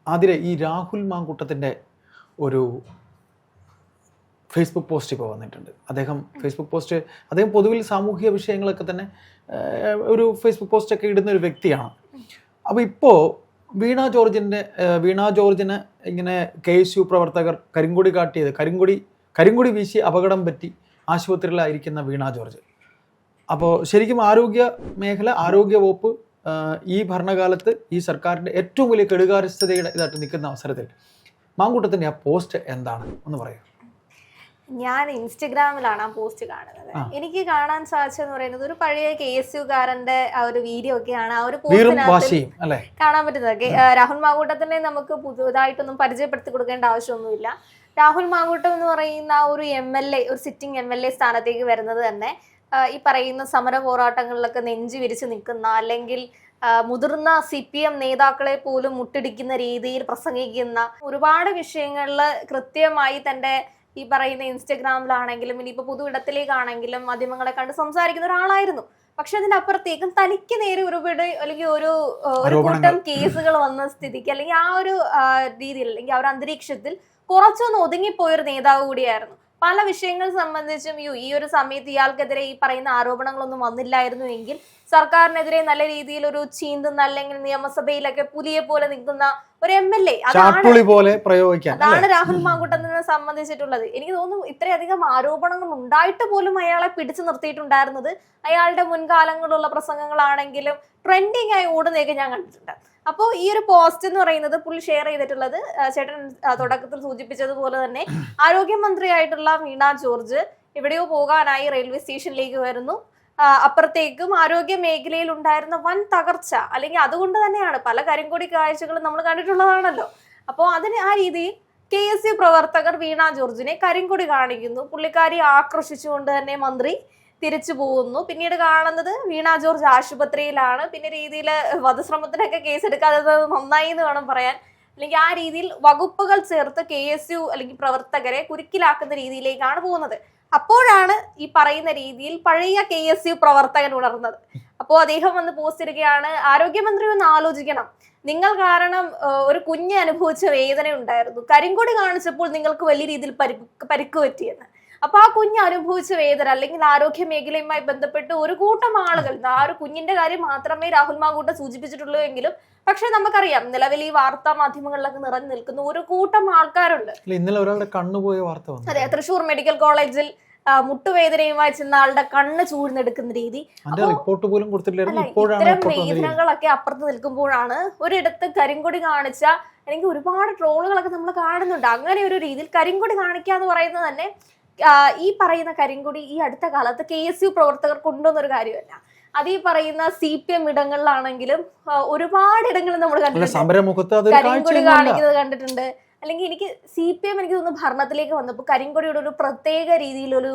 അതിലെ ഈ രാഹുൽ മാങ്കൂട്ടത്തിൻ്റെ ഒരു ഫേസ്ബുക്ക് പോസ്റ്റ് ഇപ്പോൾ വന്നിട്ടുണ്ട്. അദ്ദേഹം പൊതുവിൽ സാമൂഹിക വിഷയങ്ങളൊക്കെ തന്നെ ഒരു ഫേസ്ബുക്ക് പോസ്റ്റൊക്കെ ഇടുന്ന ഒരു വ്യക്തിയാണ്. അപ്പോൾ ഇപ്പോൾ വീണ ജോർജിന് ഇങ്ങനെ KSU പ്രവർത്തകർ കരിങ്കൊടി കാട്ടിയത്, കരിങ്കൊടി വീശി അപകടം പറ്റി ആശുപത്രിയിലായിരിക്കുന്ന വീണ ജോർജ്. അപ്പോൾ ശരിക്കും ആരോഗ്യ വകുപ്പ് ഈ ഭരണകാലത്ത് ഈ സർക്കാരിൻ്റെ ഏറ്റവും വലിയ കെടുകാര്യസ്ഥതയുടെ ഇതായിട്ട് നിൽക്കുന്ന അവസരത്തിൽ മാങ്കൂട്ടത്തിൻ്റെ ആ പോസ്റ്റ് എന്താണ് ഒന്ന് പറയാം. ഞാൻ ഇൻസ്റ്റഗ്രാമിലാണ് ആ പോസ്റ്റ് കാണുന്നത്. എനിക്ക് കാണാൻ സാധിച്ചെന്ന് പറയുന്നത് ഒരു പഴയ KSUകാരന്റെ ആ ഒരു വീഡിയോ ഒക്കെയാണ് ആ ഒരു പോസ്റ്റിനകത്ത് കാണാൻ പറ്റുന്നത്. രാഹുൽ മാങ്കൂട്ടത്തിനെ നമുക്ക് പുതുതായിട്ടൊന്നും പരിചയപ്പെടുത്തി കൊടുക്കേണ്ട ആവശ്യമൊന്നുമില്ല. രാഹുൽ മാങ്കൂട്ടം എന്ന് പറയുന്ന ഒരു MLA, ഒരു സിറ്റിംഗ് MLA സ്ഥാനത്തേക്ക് വരുന്നത് തന്നെ ഈ പറയുന്ന സമര പോരാട്ടങ്ങളിലൊക്കെ നെഞ്ചു വിരിച്ച് നിൽക്കുന്ന, അല്ലെങ്കിൽ മുതിർന്ന CPM നേതാക്കളെ പോലും മുട്ടിടിക്കുന്ന രീതിയിൽ പ്രസംഗിക്കുന്ന, ഒരുപാട് വിഷയങ്ങളിൽ കൃത്യമായി തന്റെ ഈ പറയുന്ന ഇൻസ്റ്റഗ്രാമിലാണെങ്കിലും ഇനിയിപ്പോൾ പൊതുവിടത്തിലേക്കാണെങ്കിലും മാധ്യമങ്ങളെ കണ്ട് സംസാരിക്കുന്ന ഒരാളായിരുന്നു. പക്ഷെ അതിന്റെ അപ്പുറത്തേക്കും തനിക്ക് നേരെ അല്ലെങ്കിൽ ഒരു കൂട്ടം കേസുകൾ വന്ന സ്ഥിതിക്ക്, അല്ലെങ്കിൽ ആ ഒരു രീതിയിൽ, അല്ലെങ്കിൽ ആ ഒരു അന്തരീക്ഷത്തിൽ കുറച്ചൊന്ന് ഒതുങ്ങിപ്പോയൊരു നേതാവ് കൂടിയായിരുന്നു. പല വിഷയങ്ങൾ സംബന്ധിച്ചും ഈ ഒരു സമയത്ത് ഇയാൾക്കെതിരെ ഈ പറയുന്ന ആരോപണങ്ങളൊന്നും വന്നില്ലായിരുന്നു എങ്കിൽ സർക്കാരിനെതിരെ നല്ല രീതിയിൽ ഒരു ചീന്തുന്ന, അല്ലെങ്കിൽ നിയമസഭയിലൊക്കെ പുലിയെ പോലെ നിൽക്കുന്ന ഒരു MLA, അതാണ് രാഹുൽ മാങ്കൂട്ടത്തിനെ സംബന്ധിച്ചിട്ടുള്ളത്. എനിക്ക് തോന്നുന്നു ഇത്രയധികം ആരോപണങ്ങൾ ഉണ്ടായിട്ട് പോലും അയാളെ പിടിച്ചു നിർത്തിയിട്ടുണ്ടായിരുന്നത് അയാളുടെ മുൻകാലങ്ങളിലുള്ള പ്രസംഗങ്ങളാണെങ്കിലും ട്രെൻഡിങ് ആയി ഓടുന്നതൊക്കെ ഞാൻ കണ്ടിട്ടുണ്ട്. അപ്പോൾ ഈ ഒരു പോസ്റ്റ് എന്ന് പറയുന്നത് പുള്ളി ഷെയർ ചെയ്തിട്ടുള്ളത്, ചേട്ടൻ തുടക്കത്തിൽ സൂചിപ്പിച്ചതുപോലെ തന്നെ ആരോഗ്യമന്ത്രിയായിട്ടുള്ള വീണ ജോർജ് എവിടെയോ പോകാനായി റെയിൽവേ സ്റ്റേഷനിലേക്ക് വരുന്നു. അപ്പുറത്തേക്കും ആരോഗ്യ മേഖലയിൽ ഉണ്ടായിരുന്ന വൻ തകർച്ച, അല്ലെങ്കിൽ അതുകൊണ്ട് തന്നെയാണ് പല കരിങ്കൊടി കാഴ്ചകളും നമ്മൾ കണ്ടിട്ടുള്ളതാണല്ലോ. അപ്പോൾ അതിന് ആ രീതിയിൽ KSU പ്രവർത്തകർ വീണ ജോർജിനെ കരിങ്കൊടി കാണിക്കുന്നു. പുള്ളിക്കാരി ആക്രോശിച്ചുകൊണ്ട് തന്നെ മന്ത്രി തിരിച്ചു പോകുന്നു. പിന്നീട് കാണുന്നത് വീണ ജോർജ് ആശുപത്രിയിലാണ്. പിന്നെ രീതിയിൽ വധശ്രമത്തിനൊക്കെ കേസെടുക്കാതെ നന്നായി എന്ന് വേണം പറയാൻ. അല്ലെങ്കിൽ ആ രീതിയിൽ വകുപ്പുകൾ ചേർത്ത് KSU അല്ലെങ്കിൽ പ്രവർത്തകരെ കുരുക്കിലാക്കുന്ന രീതിയിലേക്കാണ് പോകുന്നത്. അപ്പോഴാണ് ഈ പറയുന്ന രീതിയിൽ പഴയ KSU പ്രവർത്തകൻ ഉണർന്നത്. അപ്പോൾ അദ്ദേഹം വന്ന് പോസ്റ്റ് ഇടുകയാണ്, ആരോഗ്യമന്ത്രി ഒന്ന് ആലോചിക്കണം, നിങ്ങൾ കാരണം ഒരു കുഞ്ഞ് അനുഭവിച്ച വേദന ഉണ്ടായിരുന്നു, കരിങ്കൊടി കാണിച്ചപ്പോൾ നിങ്ങൾക്ക് വലിയ രീതിയിൽ പരിക്ക് പറ്റിയെന്ന്. അപ്പൊ ആ കുഞ്ഞ് അനുഭവിച്ച വേദന, അല്ലെങ്കിൽ ആരോഗ്യ മേഖലയുമായി ബന്ധപ്പെട്ട് ഒരു കൂട്ടം ആളുകൾ, ആ ഒരു കുഞ്ഞിന്റെ കാര്യം മാത്രമേ രാഹുൽ മാങ്കൂട്ടം സൂചിപ്പിച്ചിട്ടുള്ളൂ എങ്കിലും പക്ഷെ നമുക്കറിയാം നിലവിൽ ഈ വാർത്താ മാധ്യമങ്ങളിലൊക്കെ നിറഞ്ഞു നിൽക്കുന്ന ഒരു കൂട്ടം ആൾക്കാരുണ്ട്. ഇന്നലെ ഒരാളുടെ കണ്ണുപോയ വാർത്ത വന്നു. അതെ, തൃശ്ശൂർ മെഡിക്കൽ കോളേജിൽ മുട്ടുവേദനയുമായി ചെന്ന ആളുടെ കണ്ണ് ചൂഴ്ന്നെടുക്കുന്ന രീതി. ഇത്തരം വേദനകളൊക്കെ അപ്പുറത്ത് നിൽക്കുമ്പോഴാണ് ഒരിടത്ത് കരിങ്കൊടി കാണിച്ച, അല്ലെങ്കിൽ ഒരുപാട് ട്രോളുകളൊക്കെ നമ്മൾ കാണുന്നുണ്ട്. അങ്ങനെ ഒരു രീതിയിൽ കരിങ്കൊടി കാണിക്കുക എന്ന് പറയുന്നത് തന്നെ, ഈ പറയുന്ന കരിങ്കൊടി ഈ അടുത്ത കാലത്ത് KSU പ്രവർത്തകർ കൊണ്ടുവന്നൊരു കാര്യമല്ല. അത് ഈ പറയുന്ന CPM ഇടങ്ങളിലാണെങ്കിലും ഒരുപാട് ഇടങ്ങളിൽ നമ്മൾ കണ്ടിട്ടുണ്ട്, കരിങ്കൊടി കാണിക്കുന്നത് കണ്ടിട്ടുണ്ട്. അല്ലെങ്കിൽ എനിക്ക് CPM എനിക്ക് തോന്നുന്നു ഭരണത്തിലേക്ക് വന്നപ്പോൾ കരിങ്കൊടിയുടെ ഒരു പ്രത്യേക രീതിയിലൊരു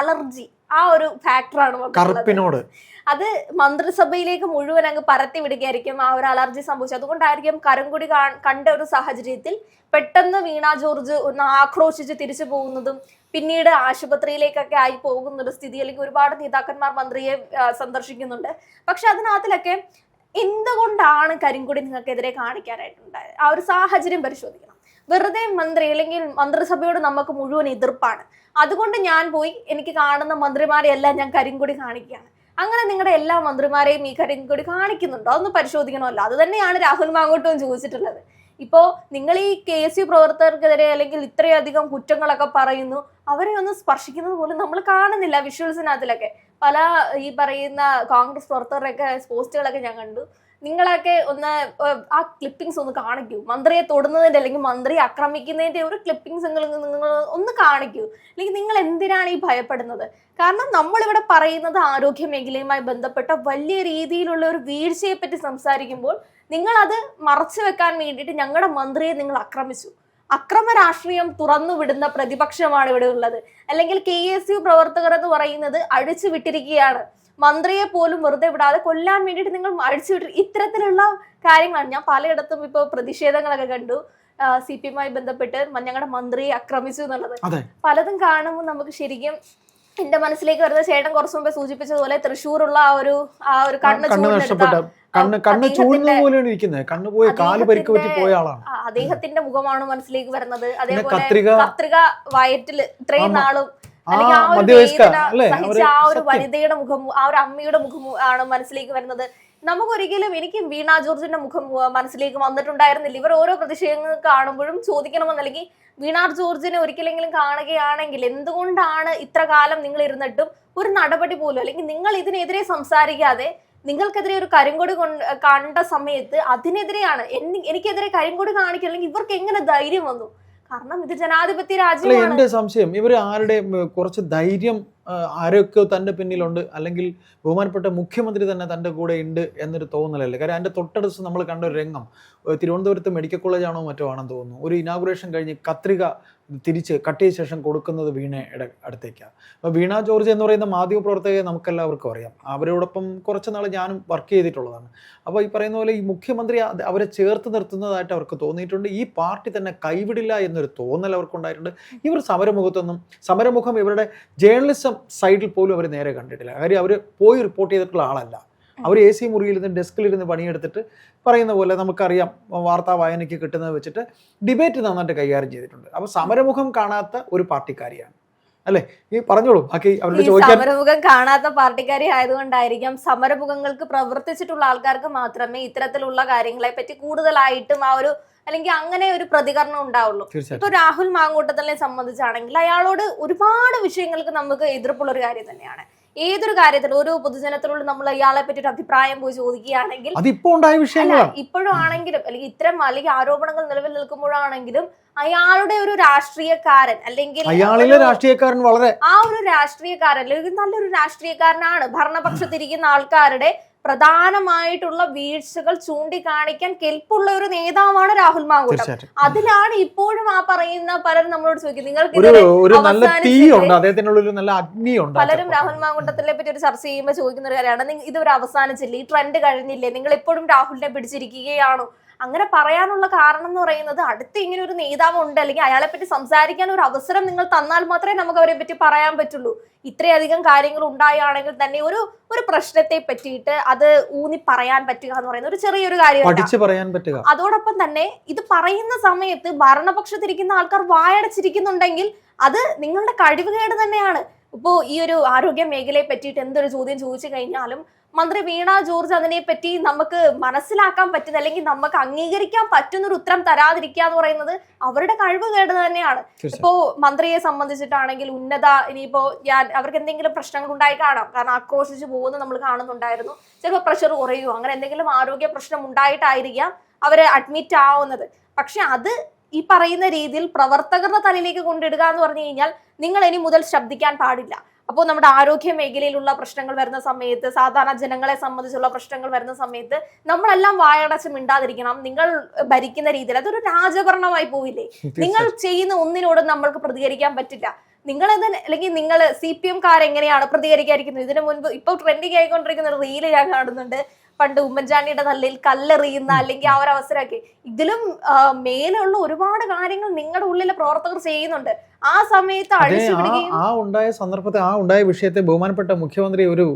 അലർജി, ആ ഒരു ഫാക്ടറാണ് അത് മന്ത്രിസഭയിലേക്ക് മുഴുവൻ അങ്ങ് പരത്തി വിടുകയായിരിക്കും ആ ഒരു അലർജി സംഭവിച്ചത്. അതുകൊണ്ടായിരിക്കും കരിങ്കൊടി കണ്ട ഒരു സാഹചര്യത്തിൽ പെട്ടെന്ന് വീണ ജോർജ് ഒന്ന് ആക്രോശിച്ച് തിരിച്ചു പോകുന്നതും പിന്നീട് ആശുപത്രിയിലേക്കൊക്കെ ആയി പോകുന്ന ഒരു സ്ഥിതി. അല്ലെങ്കിൽ ഒരുപാട് നേതാക്കന്മാർ മന്ത്രിയെ സന്ദർശിക്കുന്നുണ്ട്. പക്ഷെ അതിനകത്തിലൊക്കെ എന്തുകൊണ്ടാണ് കരിങ്കൊടി നിങ്ങൾക്കെതിരെ കാണിക്കാനായിട്ടുണ്ടായത്, ആ ഒരു സാഹചര്യം പരിശോധിക്കണം. വെറുതെ മന്ത്രി അല്ലെങ്കിൽ മന്ത്രിസഭയോട് നമുക്ക് മുഴുവൻ എതിർപ്പാണ്, അതുകൊണ്ട് ഞാൻ പോയി എനിക്ക് കാണുന്ന മന്ത്രിമാരെ എല്ലാം ഞാൻ കരിങ്കൊടി കാണിക്കുകയാണ്. അങ്ങനെ നിങ്ങളുടെ എല്ലാ മന്ത്രിമാരെയും ഈ കരിങ്കൊടി കാണിക്കുന്നുണ്ടോ, അതൊന്ന് പരിശോധിക്കണമല്ലോ. അത് തന്നെയാണ് രാഹുൽ മാങ്കൂട്ടവും ചോദിച്ചിട്ടുള്ളത്. ഇപ്പോ നിങ്ങൾ ഈ KSU പ്രവർത്തകർക്കെതിരെ അല്ലെങ്കിൽ ഇത്രയധികം കുറ്റങ്ങളൊക്കെ പറയുന്നു, അവരെ ഒന്ന് സ്പർശിക്കുന്നത് പോലും നമ്മൾ കാണുന്നില്ല. വിഷ്വൽസിനകത്തിലൊക്കെ പല ഈ പറയുന്ന കോൺഗ്രസ് പ്രവർത്തകരുടെയൊക്കെ പോസ്റ്റുകളൊക്കെ ഞാൻ കണ്ടു. നിങ്ങളൊക്കെ ഒന്ന് ആ ക്ലിപ്പിംഗ്സ് ഒന്ന് കാണിക്കൂ, മന്ത്രിയെ തൊടുന്നതിന്റെ അല്ലെങ്കിൽ മന്ത്രിയെ ആക്രമിക്കുന്നതിന്റെ ഒരു ക്ലിപ്പിംഗ്സ് നിങ്ങൾ ഒന്ന് കാണിക്കൂ. അല്ലെങ്കിൽ നിങ്ങൾ എന്തിനാണ് ഈ ഭയപ്പെടുന്നത്? കാരണം നമ്മളിവിടെ പറയുന്നത് ആരോഗ്യ മേഖലയുമായി ബന്ധപ്പെട്ട വലിയ രീതിയിലുള്ള ഒരു വീഴ്ചയെ പറ്റി സംസാരിക്കുമ്പോൾ നിങ്ങൾ അത് മറച്ചു വെക്കാൻ വേണ്ടിയിട്ട് ഞങ്ങളുടെ മന്ത്രിയെ നിങ്ങൾ ആക്രമിച്ചു. അക്രമ രാഷ്ട്രീയം തുറന്നു വിടുന്ന പ്രതിപക്ഷമാണ് ഇവിടെ ഉള്ളത്. അല്ലെങ്കിൽ KSU പ്രവർത്തകർ എന്ന് പറയുന്നത് അഴിച്ചു വിട്ടിരിക്കുകയാണ്. മന്ത്രിയെ പോലും വെറുതെ വിടാതെ കൊല്ലാൻ വേണ്ടിയിട്ട് നിങ്ങൾ അഴിച്ചുവിട്ടു. ഇത്തരത്തിലുള്ള കാര്യങ്ങളാണ്. ഞാൻ പലയിടത്തും ഇപ്പൊ പ്രതിഷേധങ്ങളൊക്കെ കണ്ടു, CPM-മായി ബന്ധപ്പെട്ട് ഞങ്ങളുടെ മന്ത്രിയെ ആക്രമിച്ചു എന്നുള്ളത്. പലതും കാണുമ്പോൾ നമുക്ക് ശരിക്കും എന്റെ മനസ്സിലേക്ക് വരുന്ന, ചേട്ടൻ കുറച്ചു മുമ്പേ സൂചിപ്പിച്ചതുപോലെ തൃശ്ശൂരുള്ള ആ ഒരു കണ്ണ് ചൂടെടുത്ത കണ്ണ് ചൂടുന്നത് പോലെയാണ് ഇരിക്കുന്നത്. കണ്ണ് പോയി കാല് പരിക്ക് പറ്റി പോയ ആളാണ്. അദ്ദേഹത്തിന്റെ മുഖമാണ് മനസ്സിലേക്ക് വരുന്നത്. അതേപോലെ കത്രിക വയറ്റിൽ ഇത്രയും നാളും അല്ലെങ്കിൽ ആ ഒരു വേദന സഹിച്ച ആ ഒരു വനിതയുടെ മുഖം, ആ ഒരു അമ്മയുടെ മുഖം ആണ് മനസ്സിലേക്ക് വരുന്നത്. നമുക്കൊരിക്കലും എനിക്ക് വീണ ജോർജിന്റെ മുഖം മനസ്സിലേക്ക് വന്നിട്ടുണ്ടായിരുന്നില്ല. ഇവർ ഓരോ പ്രതിഷേധങ്ങൾ കാണുമ്പോഴും ചോദിക്കണമെന്ന്, അല്ലെങ്കിൽ വീണ ജോർജിനെ ഒരിക്കലെങ്കിലും കാണുകയാണെങ്കിൽ എന്തുകൊണ്ടാണ് ഇത്ര കാലം നിങ്ങൾ ഇരുന്നിട്ടും ഒരു നടപടി പോലും, അല്ലെങ്കിൽ നിങ്ങൾ ഇതിനെതിരെ സംസാരിക്കാതെ നിങ്ങൾക്കെതിരെ ഒരു കരിങ്കൊടി കണ്ട സമയത്ത് അതിനെതിരെയാണ് എനിക്കെതിരെ കരിങ്കൊടി കാണിക്കുക, അല്ലെങ്കിൽ ഇവർക്ക് എങ്ങനെ ധൈര്യം വന്നു? കാരണം ഇത് ജനാധിപത്യ രാജ്യമാണ്. എന്റെ സംശയം ഇവർ ആരുടെ കുറച്ച് ധൈര്യം ആരൊക്കെ തന്റെ പിന്നിലുണ്ട്, അല്ലെങ്കിൽ ബഹുമാനപ്പെട്ട മുഖ്യമന്ത്രി തന്നെ തന്റെ കൂടെ ഉണ്ട് എന്നൊരു തോന്നലല്ലേ. കാര്യം അതിന്റെ തൊട്ടടുത്ത് നമ്മൾ കണ്ട ഒരു രംഗം തിരുവനന്തപുരത്ത് മെഡിക്കൽ കോളേജാണോ മറ്റോ ആണെന്ന് തോന്നുന്നു. ഒരു ഇനാഗുറേഷൻ കഴിഞ്ഞ് കത്രിക തിരിച്ച് കട്ടിയ ശേഷം കൊടുക്കുന്നത് വീണയുടെ അടുത്തേക്കാണ്. അപ്പോൾ വീണ ജോർജ് എന്ന് പറയുന്ന മാധ്യമപ്രവർത്തകയെ നമുക്കെല്ലാവർക്കും അറിയാം. അവരോടൊപ്പം കുറച്ച് നാൾ ഞാനും വർക്ക് ചെയ്തിട്ടുള്ളതാണ്. അപ്പോൾ ഈ പറയുന്ന പോലെ ഈ മുഖ്യമന്ത്രി അവരെ ചേർത്ത് നിർത്തുന്നതായിട്ട് അവർക്ക് തോന്നിയിട്ടുണ്ട്. ഈ പാർട്ടി തന്നെ കൈവിടില്ല എന്നൊരു തോന്നൽ അവർക്കുണ്ടായിട്ടുണ്ട്. ഇവർ സമരമുഖം ഇവരുടെ ജേർണലിസം സൈഡിൽ പോലും അവർ നേരെ കണ്ടിട്ടില്ല. കാര്യം അവർ പോയി റിപ്പോർട്ട് ചെയ്തിട്ടുള്ള ആളല്ല. അവർ AC മുറിയിലിരുന്ന് ഡെസ്കിലിരുന്ന് പണിയെടുത്തിട്ട് പറയുന്ന പോലെ നമുക്കറിയാം, വാർത്താ വായനയ്ക്ക് കിട്ടുന്നത് വെച്ചിട്ട് ഡിബേറ്റ് നന്നായിട്ട് കൈകാര്യം ചെയ്തിട്ടുണ്ട്. അപ്പോൾ സമരമുഖം കാണാത്ത ഒരു പാർട്ടിക്കാരിയാണ് അല്ലെ? ഈ പറഞ്ഞോളൂ ബാക്കി അവരോട് ചോദിക്കാൻ. സമരമുഖം കാണാത്ത പാർട്ടിക്കാരി ആയതുകൊണ്ടായിരിക്കാം സമരമുഖങ്ങൾക്ക് പ്രവർത്തിച്ചിട്ടുള്ള ആൾക്കാർക്ക് മാത്രമേ ഇത്തരത്തിലുള്ള കാര്യങ്ങളെ പറ്റി കൂടുതലായിട്ടും ആ ഒരു, അല്ലെങ്കിൽ അങ്ങനെ ഒരു പ്രതികരണം ഉണ്ടാവുള്ളൂ. ഇപ്പൊ രാഹുൽ മാങ്കൂട്ടത്തിനെ സംബന്ധിച്ചാണെങ്കിൽ അയാളോട് ഒരുപാട് വിഷയങ്ങൾക്ക് നമുക്ക് എതിർപ്പുള്ള ഒരു കാര്യം തന്നെയാണ്. ഏതൊരു കാര്യത്തിലും ഒരു പൊതുജനത്തിലുള്ള നമ്മൾ ഇയാളെ പറ്റിയിട്ട് അഭിപ്രായം പോയി ചോദിക്കുകയാണെങ്കിൽ ഇപ്പോഴും ആണെങ്കിലും, അല്ലെങ്കിൽ ഇത്തരം അല്ലെങ്കിൽ ആരോപണങ്ങൾ നിലവിൽ നിൽക്കുമ്പോഴാണെങ്കിലും അയാളുടെ ഒരു രാഷ്ട്രീയക്കാരൻ, അല്ലെങ്കിൽ രാഷ്ട്രീയക്കാരൻ വളരെ ആ ഒരു രാഷ്ട്രീയക്കാരൻ അല്ലെങ്കിൽ നല്ലൊരു രാഷ്ട്രീയക്കാരനാണ്. ഭരണപക്ഷത്തിരിക്കുന്ന ആൾക്കാരുടെ പ്രധാനമായിട്ടുള്ള വീഴ്ചകൾ ചൂണ്ടിക്കാണിക്കാൻ കെൽപ്പുള്ള ഒരു നേതാവാണ് രാഹുൽ മാങ്കൂട്ടം. അതിലാണ് ഇപ്പോഴും ആ പറയുന്ന പലരും നമ്മളോട് ചോദിക്കുന്നത്, നിങ്ങൾക്ക് പലരും രാഹുൽ മാങ്കൂട്ടത്തിനെ പറ്റി ഒരു ചർച്ച ചെയ്യുമ്പോൾ ചോദിക്കുന്ന ഒരു കാര്യമാണ്, ഇതുവരെ അവസാനിച്ചില്ലേ, ഈ ട്രെൻഡ് കഴിഞ്ഞില്ലേ, നിങ്ങൾ എപ്പോഴും രാഹുലിനെ പിടിച്ചിരിക്കുകയാണോ? അങ്ങനെ പറയാനുള്ള കാരണം എന്ന് പറയുന്നത്, അടുത്ത് ഇങ്ങനെ ഒരു നേതാവ് ഉണ്ട്, അല്ലെങ്കിൽ അയാളെ പറ്റി സംസാരിക്കാൻ ഒരു അവസരം നിങ്ങൾ തന്നാൽ മാത്രമേ നമുക്ക് അവരെ പറ്റി പറയാൻ പറ്റുള്ളൂ. ഇത്രയധികം കാര്യങ്ങൾ ഉണ്ടായാണെങ്കിൽ തന്നെ ഒരു പ്രശ്നത്തെ പറ്റിയിട്ട് അത് ഊന്നി പറയാൻ പറ്റുക എന്ന് പറയുന്നത് ഒരു ചെറിയൊരു കാര്യമാണ്. അതോടൊപ്പം തന്നെ ഇത് പറയുന്ന സമയത്ത് ഭരണപക്ഷത്തിരിക്കുന്ന ആൾക്കാർ വായടച്ചിരിക്കുന്നുണ്ടെങ്കിൽ അത് നിങ്ങളുടെ കഴിവുകേട് തന്നെയാണ്. ഇപ്പോ ഈ ഒരു ആരോഗ്യ മേഖലയെ പറ്റിയിട്ട് എന്തൊരു ചോദ്യം ചോദിച്ചു കഴിഞ്ഞാലും മന്ത്രി വീണ ജോർജ് അതിനെപ്പറ്റി നമുക്ക് മനസ്സിലാക്കാൻ പറ്റുന്ന, അല്ലെങ്കിൽ നമുക്ക് അംഗീകരിക്കാൻ പറ്റുന്ന ഒരു ഉത്തരം തരാതിരിക്കുക എന്ന് പറയുന്നത് അവരുടെ കഴിവുകേട് തന്നെയാണ്. ഇപ്പോ മന്ത്രിയെ സംബന്ധിച്ചിട്ടാണെങ്കിൽ ഇനിയിപ്പോ അവർക്ക് എന്തെങ്കിലും പ്രശ്നങ്ങൾ ഉണ്ടായി കാണാം, കാരണം ആക്രോശിച്ചു പോകുന്നത് നമ്മൾ കാണുന്നുണ്ടായിരുന്നു. ചിലപ്പോൾ പ്രഷർ കുറയുകയോ അങ്ങനെ എന്തെങ്കിലും ആരോഗ്യ പ്രശ്നം ഉണ്ടായിട്ടായിരിക്കാം അവര് അഡ്മിറ്റ് ആവുന്നത്. പക്ഷെ അത് ഈ പറയുന്ന രീതിയിൽ പ്രവർത്തകരുടെ തലയിലേക്ക് കൊണ്ടിടുക എന്ന് പറഞ്ഞു കഴിഞ്ഞാൽ നിങ്ങൾ ഇനി മുതൽ ശബ്ദിക്കാൻ പാടില്ല. അപ്പോൾ നമ്മുടെ ആരോഗ്യ മേഖലയിലുള്ള പ്രശ്നങ്ങൾ വരുന്ന സമയത്ത്, സാധാരണ ജനങ്ങളെ സംബന്ധിച്ചുള്ള പ്രശ്നങ്ങൾ വരുന്ന സമയത്ത് നമ്മളെല്ലാം വായടച്ച് മിണ്ടാതിരിക്കണം. നിങ്ങൾ ഭരിക്കുന്ന രീതിയിൽ അതൊരു രാജഭരണമായി പോവില്ലേ? നിങ്ങൾ ചെയ്യുന്ന ഒന്നിനോടും നമ്മൾക്ക് പ്രതികരിക്കാൻ പറ്റില്ല. നിങ്ങളത്, അല്ലെങ്കിൽ നിങ്ങൾ CPM-കാരെങ്ങനെയാണ് പ്രതികരിക്കാതിരിക്കുന്നത്? ഇതിനു മുൻപ് ഇപ്പോൾ ട്രെൻഡിങ് ആയിക്കൊണ്ടിരിക്കുന്ന ഒരു റീല് ഞാൻ കാണുന്നുണ്ട്. പണ്ട് ഉമ്മൻചാണ്ടിയുടെ തലയിൽ കല്ലെറിയുന്ന, അല്ലെങ്കിൽ ആ ഒരു അവസരമൊക്കെ. ഇതിലും മേലുള്ള ഒരുപാട് കാര്യങ്ങൾ നിങ്ങളുടെ ഉള്ളിലെ പ്രവർത്തകർ ചെയ്യുന്നുണ്ട്. ആ സമയത്ത് ഉണ്ടായ സന്ദർഭത്തെ, ഉണ്ടായ വിഷയത്തെ ബഹുമാനപ്പെട്ട മുഖ്യമന്ത്രി ഒരു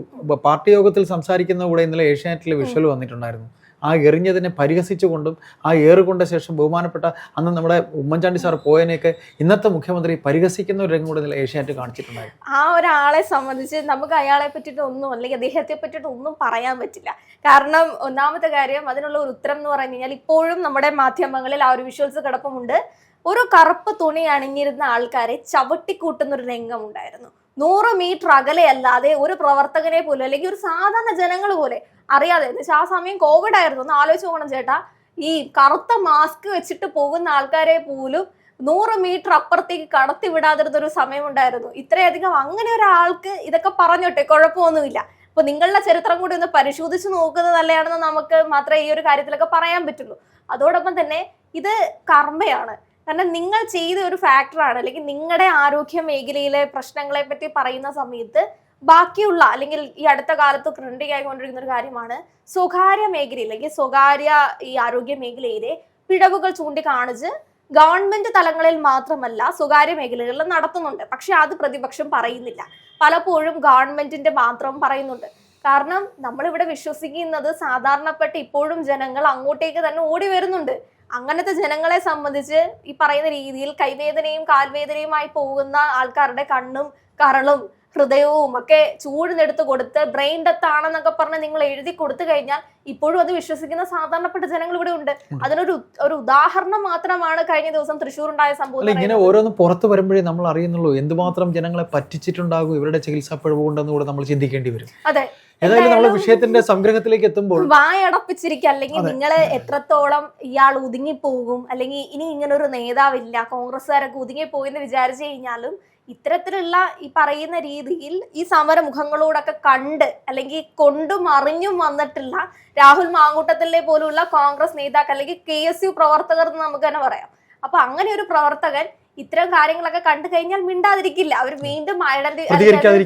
പാർട്ടി യോഗത്തിൽ സംസാരിക്കുന്ന കൂടെ ഇന്നലെ ഏഷ്യാനെറ്റിലെ വിഷ്വൽ വന്നിട്ടുണ്ടായിരുന്നു. ആ എറിഞ്ഞതിനെ പരിഹസിച്ചുകൊണ്ടും ആ ഏറുകൊണ്ട ശേഷം ബഹുമാനപ്പെട്ട അന്ന് നമ്മുടെ ഉമ്മൻചാണ്ടി സാർ പോയതിനെയൊക്കെ ഇന്നത്തെ മുഖ്യമന്ത്രി പരിഹസിക്കുന്ന ഒരു രംഗം കൂടെ ഏഷ്യാനെറ്റ് കാണിച്ചിട്ടുണ്ടായിരുന്നു. ആ ഒരാളെ സംബന്ധിച്ച് നമുക്ക് അയാളെ പറ്റിയിട്ട് ഒന്നും, അല്ലെങ്കിൽ അദ്ദേഹത്തെ പറ്റിയിട്ട് ഒന്നും പറയാൻ പറ്റില്ല. കാരണം ഒന്നാമത്തെ കാര്യം, അതിനുള്ള ഒരു ഉത്തരം എന്ന് പറഞ്ഞു കഴിഞ്ഞാൽ ഇപ്പോഴും നമ്മുടെ മാധ്യമങ്ങളിൽ ആ ഒരു വിഷ്വൽസ് കിടപ്പുമുണ്ട്. ഒരു കറുപ്പ് തുണി അണിഞ്ഞിരുന്ന ആൾക്കാരെ ചവിട്ടിക്കൂട്ടുന്ന ഒരു രംഗം ഉണ്ടായിരുന്നു. 100 മീറ്റർ അകലെയല്ലാതെ ഒരു പ്രവർത്തകനെ പോലും, അല്ലെങ്കിൽ ഒരു സാധാരണ ജനങ്ങൾ പോലെ അറിയാതെ, എന്ന് വെച്ചാൽ ആ സമയം കോവിഡ് ആയിരുന്നു. ഒന്ന് ആലോചിച്ച് നോക്കണം ചേട്ടാ, ഈ കറുത്ത മാസ്ക് വെച്ചിട്ട് പോകുന്ന ആൾക്കാരെ പോലും 100 മീറ്റർ അപ്പുറത്തേക്ക് കടത്തി വിടാതിരുന്നൊരു സമയമുണ്ടായിരുന്നു. ഇത്രയധികം അങ്ങനെ ഒരാൾക്ക് ഇതൊക്കെ പറഞ്ഞോട്ടെ, കുഴപ്പമൊന്നുമില്ല. അപ്പൊ നിങ്ങളുടെ ചരിത്രം കൂടി ഒന്ന് പരിശോധിച്ച് നോക്കുന്നത് നല്ലതാണെന്ന് നമുക്ക് മാത്രമേ ഈ ഒരു കാര്യത്തിലൊക്കെ പറയാൻ പറ്റുള്ളൂ. അതോടൊപ്പം തന്നെ ഇത് കർമ്മയാണ്. കാരണം നിങ്ങൾ ചെയ്ത ഒരു ഫാക്ടറാണ്, അല്ലെങ്കിൽ നിങ്ങളുടെ ആരോഗ്യ മേഖലയിലെ പ്രശ്നങ്ങളെ പറ്റി പറയുന്ന സമയത്ത് ബാക്കിയുള്ള, അല്ലെങ്കിൽ ഈ അടുത്ത കാലത്ത് ട്രെൻഡിങ് ആയിക്കൊണ്ടിരിക്കുന്ന ഒരു കാര്യമാണ് സ്വകാര്യ മേഖലയിൽ, അല്ലെങ്കിൽ സ്വകാര്യ ഈ ആരോഗ്യ മേഖലയിലെ പിഴവുകൾ ചൂണ്ടിക്കാണിച്ച് ഗവൺമെന്റ് തലങ്ങളിൽ മാത്രമല്ല സ്വകാര്യ മേഖലകളിൽ നടത്തുന്നുണ്ട്. പക്ഷെ അത് പ്രതിപക്ഷം പറയുന്നില്ല. പലപ്പോഴും ഗവൺമെന്റിന്റെ മാത്രം പറയുന്നുണ്ട്. കാരണം നമ്മളിവിടെ വിശ്വസിക്കുന്നത് സാധാരണപ്പെട്ട ഇപ്പോഴും ജനങ്ങൾ അങ്ങോട്ടേക്ക് തന്നെ ഓടി വരുന്നുണ്ട്. അങ്ങനത്തെ ജനങ്ങളെ സംബന്ധിച്ച് ഈ പറയുന്ന രീതിയിൽ കൈവേദനയും കാൽവേദനയുമായി പോകുന്ന ആൾക്കാരുടെ കണ്ണും കരളും ഹൃദയവും ഒക്കെ ചൂടിനെടുത്ത് കൊടുത്ത് ബ്രെയിൻ ഡെത്ത് ആണെന്നൊക്കെ പറഞ്ഞ് നിങ്ങൾ എഴുതി കൊടുത്തു കഴിഞ്ഞാൽ ഇപ്പോഴും അത് വിശ്വസിക്കുന്ന സാധാരണപ്പെട്ട ജനങ്ങൾ ഇവിടെ ഉണ്ട്. അതിനൊരു ഉദാഹരണം മാത്രമാണ് കഴിഞ്ഞ ദിവസം തൃശ്ശൂർ ഉണ്ടായ സംഭവം. ഇങ്ങനെ ഓരോന്നും പുറത്ത് വരുമ്പോഴേ നമ്മൾ അറിയുന്നുള്ളൂ എന്തുമാത്രം ജനങ്ങളെ പറ്റിച്ചിട്ടുണ്ടാകും ഇവരുടെ ചികിത്സാ പിഴവ് കൊണ്ടെന്ന് കൂടെ നമ്മൾ ചിന്തിക്കേണ്ടി വരും. അതെ, ഏതായാലും നമ്മൾ വിഷയത്തിന്റെ സംഗ്രഹത്തിലേക്ക് എത്തുമ്പോൾ വായടപ്പിച്ചിരിക്കുക, അല്ലെങ്കിൽ നിങ്ങൾ എത്രത്തോളം ഇയാൾ ഒതുങ്ങിപ്പോകും, അല്ലെങ്കിൽ ഇനി ഇങ്ങനെ ഒരു നേതാവില്ല, കോൺഗ്രസ്സുകാരൊക്കെ ഒതുങ്ങിപ്പോയെന്ന് വിചാരിച്ചു കഴിഞ്ഞാലും ഇത്തരത്തിലുള്ള ഈ പറയുന്ന രീതിയിൽ ഈ സമരമുഖങ്ങളോടൊക്കെ കണ്ട് അല്ലെങ്കിൽ കൊണ്ടും അറിഞ്ഞും വന്നിട്ടുള്ള രാഹുൽ മാങ്കൂട്ടത്തിലെ പോലുള്ള കോൺഗ്രസ് നേതാക്കൾ അല്ലെങ്കിൽ KSU പ്രവർത്തകർ എന്ന് നമുക്ക് തന്നെ പറയാം. അപ്പൊ അങ്ങനെ ഒരു പ്രവർത്തകൻ ഇത്തരം കാര്യങ്ങളൊക്കെ കണ്ടു കഴിഞ്ഞാൽ മിണ്ടാതിരിക്കില്ല, അവർ വീണ്ടും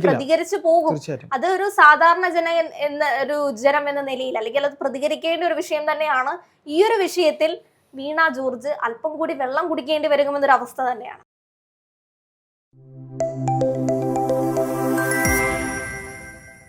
പ്രതികരിച്ചു പോകും. അത് ഒരു സാധാരണ ജനം എന്ന നിലയിൽ അല്ലെങ്കിൽ അത് പ്രതികരിക്കേണ്ട ഒരു വിഷയം തന്നെയാണ്. ഈ ഒരു വിഷയത്തിൽ വീണ ജോർജ് അല്പം കൂടി വെള്ളം കുടിക്കേണ്ടി വരുമെന്നൊരു അവസ്ഥ തന്നെയാണ്.